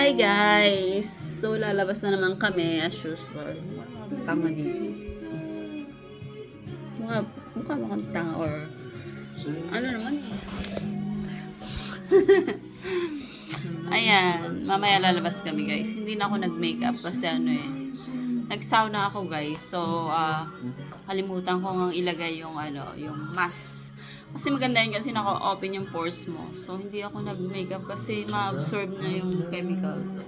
Hi guys! So lalabas na naman kami as usual. Tanga dito. Mukha mukhang tanga or ano naman. Ayan, mamaya lalabas kami guys. Hindi na ako nag-makeup kasi nag-sauna ako guys. So kalimutan ko ngang ilagay yung yung mask. Kasi maganda yun kasi naka-open yung pores mo. So, hindi ako nag-makeup kasi ma-absorb na yung chemicals. So,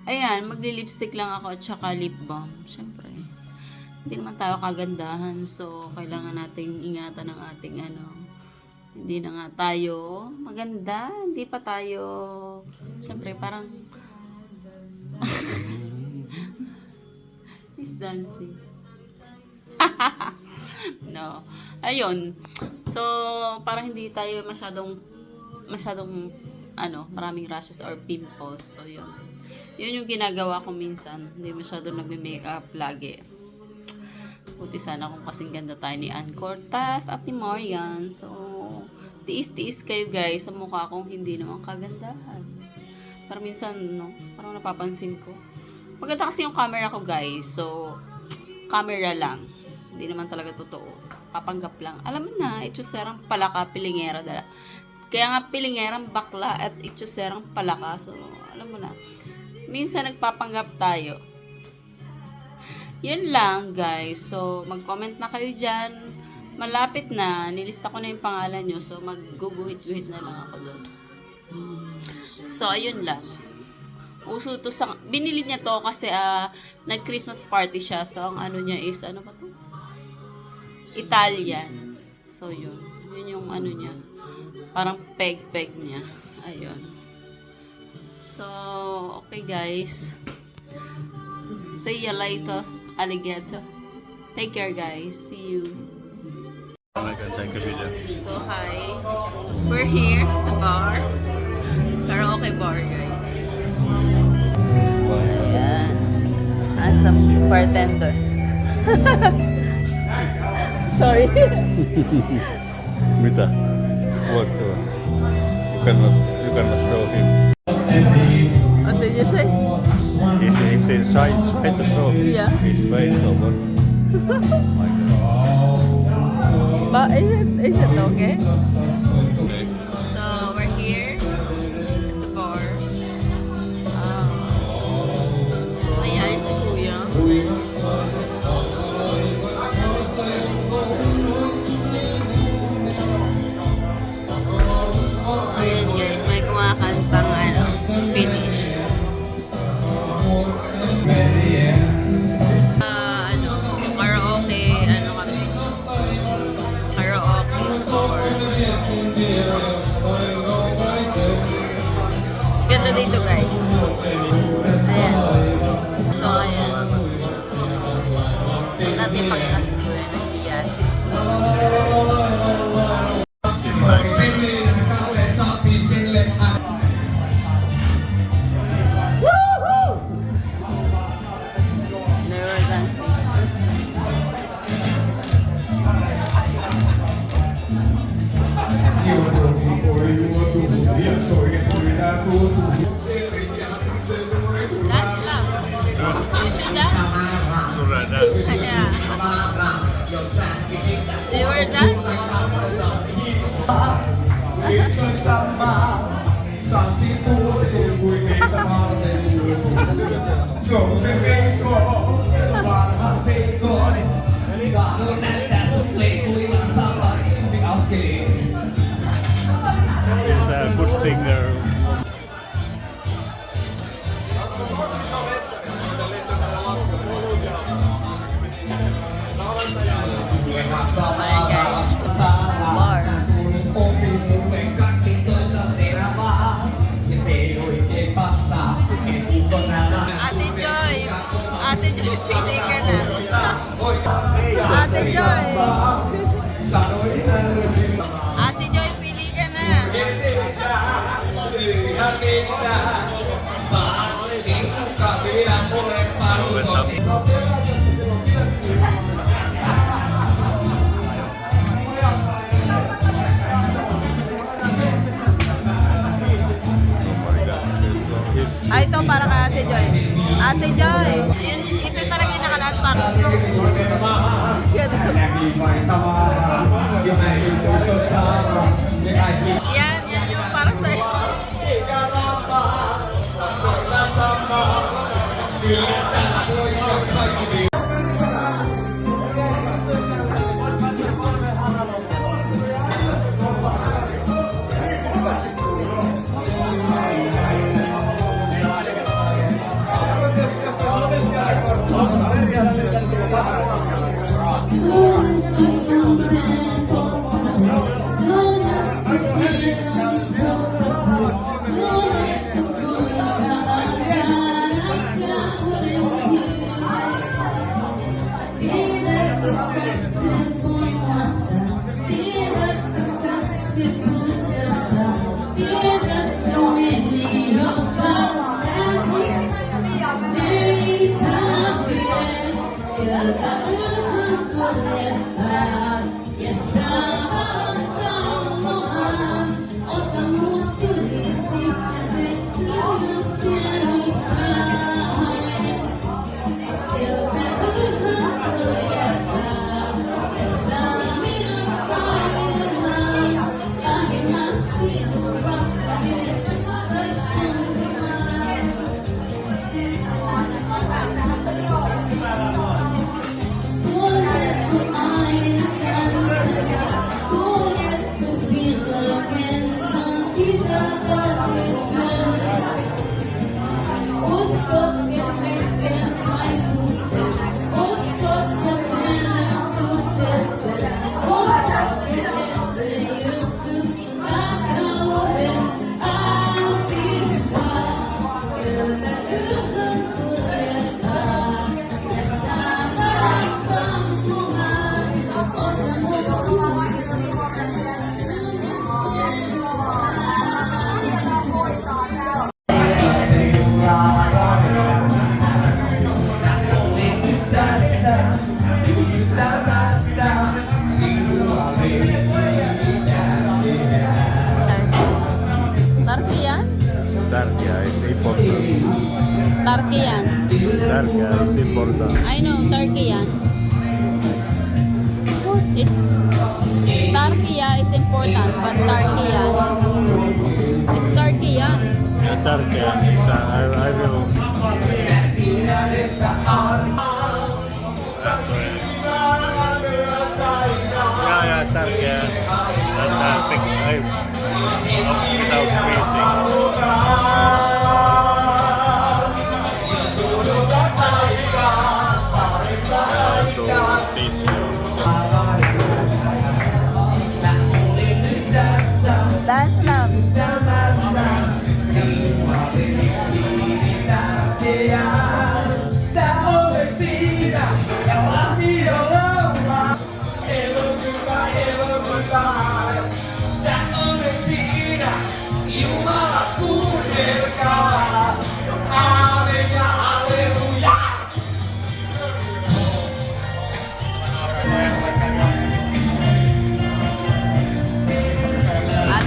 ayan, magli-lipstick lang ako at saka lip balm. Siyempre, hindi naman tayo kagandahan. So, kailangan nating ingatan ng ating Hindi na nga tayo maganda. Hindi pa tayo, siyempre, parang Miss Dancing. No. Ayun. So, parang hindi tayo masyadong maraming rashes or pimples. So, yun. Yun yung ginagawa ko minsan. Hindi masyadong nagme-makeup lagi. Buti sana kung kasing ganda tayo ni Ann Cortas at ni Marian. So, tiis-tiis kayo guys sa mukha kong hindi naman kagandahan. Pero minsan, parang napapansin ko. Maganda kasi yung camera ko guys. So, camera lang. Hindi naman talaga totoo. Papanggap lang. Alam mo na, itsuserang palaka, pilingera dala. Kaya nga pilingerang bakla at itsuserang palaka. So, alam mo na. Minsan nagpapanggap tayo. Yun lang, guys. So, mag-comment na kayo dyan. Malapit na. Nilista ko na yung pangalan nyo. So, magguguhit-guhit na lang ako doon. So, ayun lang. Uso to sa... Binili niya to kasi nag-Christmas party siya. So, ang niya is, ano ba to? Italian. So, yun. Yun yung niya. Parang peg-peg niya. Ayun. So, okay guys. See you later, alligator. Take care guys. See you. So, hi. We're here at the bar. Karaoke bar, guys. Ayan. Handsome bartender. Sorry. Mitä? Luottoa. You cannot show him. What did you say? He's inside the show. Yeah. His face over. My God. But is it okay? So we're here at the bar. Ayan si Kuya. Ayan guys, may kumakantang finish. Karaoke, kami. Karaoke or ganda dito guys. Ayan. So ayan. Natin pakita si Kuya nag-iyan. It's nice. Never dancing. Dance lang. You should dance. Surada. Yeah. You were dancing. He's a good singer. Ayan guys. Bar. Ate Joy. Ate Joy, pili ka na. Ate Joy. Ate Joy, pili ka na. Oh my God. Ay, ito para kay Ate Joy. Ate Joy, ayun, ito talaga yung nakalaan para. Yan yung para sa'yo. Tarki yan? Tarkia is important. Tarki yan. Tarkia is important. I know, Turkey yan. It's Turkey is important, but Turkey yan. It's Turkey yan. Yeah, Tarkia is I will. Yeah, Tarkia. And without freezing. Dance love.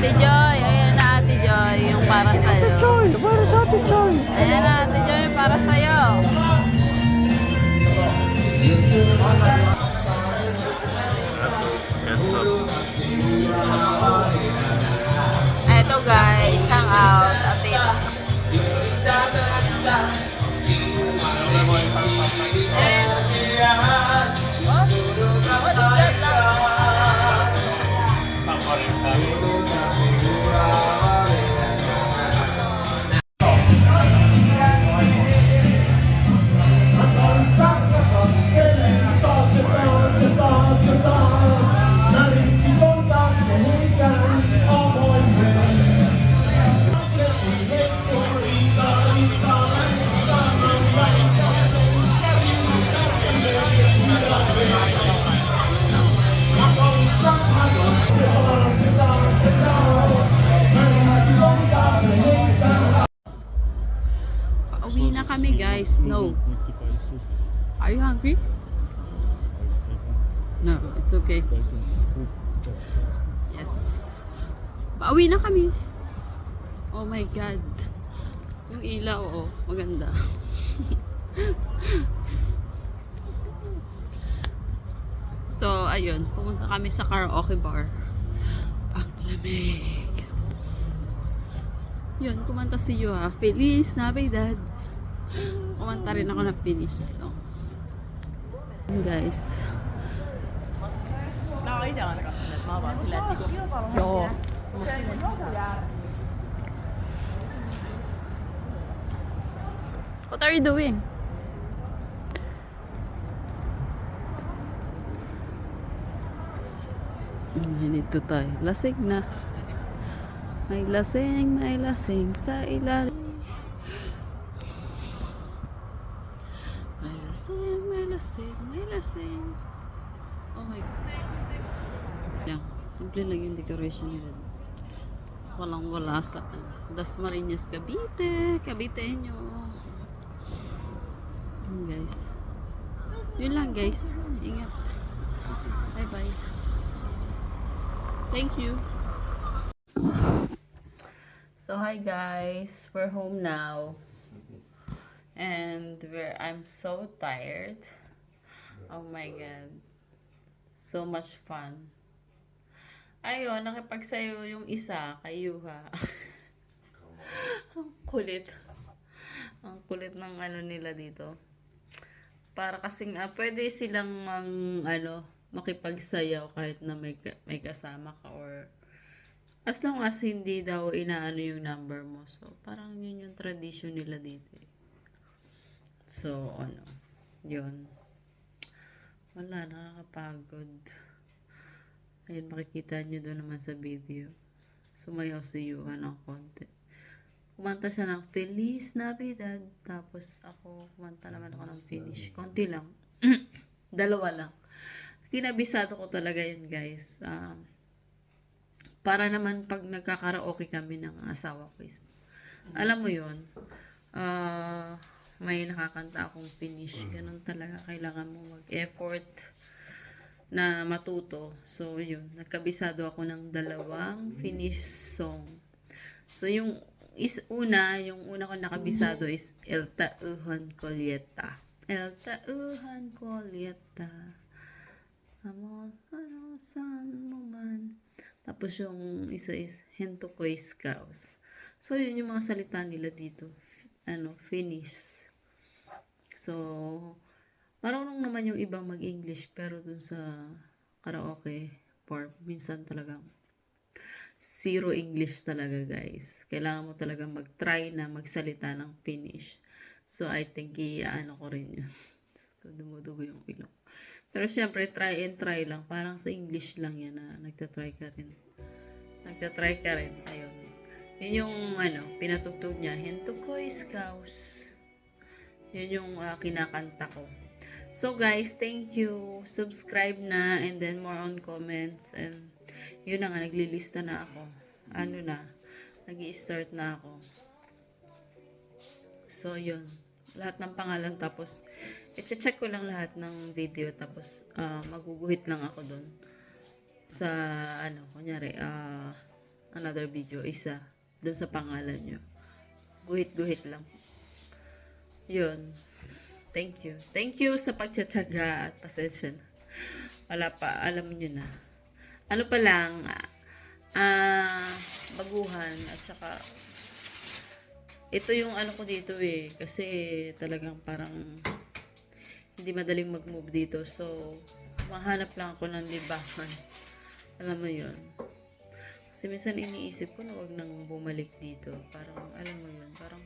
Ate Joy, ayan na Ate Joy, yung para sa'yo. Ate Joy, para sa Ate Joy. Ayan na Ate Joy, para sa'yo. Eto guys, hang out at pauwi na kami guys. No. Are you hungry? No, it's okay. Yes. Pauwi na kami. Oh my God. Yung ilaw, oh, maganda. So, ayun, pumunta kami sa karaoke bar. Ang lamig. Yun, kumanta si Yuha. Feliz Navidad. Kumanta rin ako ng Feliz. So, yun guys. What are you doing? Ganito tayo. Lasing na. May lasing sa ilalim. May lasing. Oh my God. Lang. Simple lang yung decoration nila. Walang wala sa Dasmariñas, Cavite. Cavite nyo. Yun guys. Yun lang guys. Ingat. Bye bye. Thank you. So hi guys, we're home now. And I'm so tired. Oh my god. So much fun. Ayun, nakipagsayo yung isa kay Yuha. Ang kulit. Ang kulit ng ano nila dito. Para kasing pwede silang makipagsayaw kahit na may kasama ka, or as long as hindi daw inaano yung number mo. So parang yun yung tradition nila dito. So yun. Wala, nakakapagod. Ayun, makikita nyo doon naman sa video. Sumayaw si Yuha ng konti. Kumanta siya ng Feliz Navidad. Tapos ako, kumanta naman ako ng Finish. Konti lang. Dalawa lang. Kinabisado ko talaga yun guys. Para naman pag nagkakaraoke kami ng asawa ko. Alam mo yun. May nakakanta akong Finish. Ganun talaga. Kailangan mo mag-effort na matuto. So, yun. Nagkabisado ako ng dalawang Finnish song. So, yung una ko nakabisado is El Tauhan Kolyeta. El Tauhan Kolyeta. Amos, ano, saan mo man. Tapos, yung isa is Hento Koy Skaus. So, yun yung mga salita nila dito. Finnish. So, marunong naman yung ibang mag-English, pero dun sa karaoke part, minsan talagang zero English talaga guys. Kailangan mo talaga mag-try na magsalita ng Finnish. So I think ko rin yun. Dumudugo yung ilong. Pero syempre, try and try lang. Parang sa English lang yan na nagtatry ka rin. Ayun. Yun yung pinatugtog niya. Hento Koy Skaus. Yun yung kinakanta ko. So guys, thank you. Subscribe na, and then more on comments. And yun na nga, naglilista na ako. Nag-i-start na ako. So yun, lahat ng pangalan, tapos i-check ko lang lahat ng video, tapos maguguhit lang ako dun sa kunyari another video, isa dun sa pangalan nyo. Guhit lang. Yun. Thank you. Thank you sa pagtsatsaga at pasensya na. Wala pa, alam nyo na. Ano pa lang, baguhan, at saka, ito yung ko dito kasi talagang parang, hindi madaling mag-move dito. So, mahanap lang ako ng libangan. Alam mo yun. Kasi minsan iniisip ko na wag nang bumalik dito. Parang, alam mo yun, parang,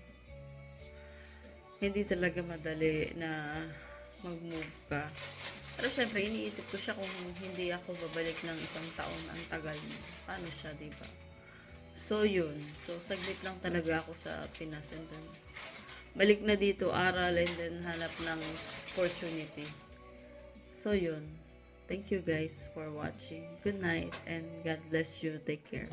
hindi talaga madali na mag-move ka. Pero syempre, iniisip ko siya kung hindi ako babalik ng isang taon, ang tagal mo. Paano siya, diba? So, yun. So, saglit lang talaga ako sa Pinas, and then balik na dito, aral, and then hanap ng opportunity. So, yun. Thank you guys for watching. Good night, and God bless you. Take care.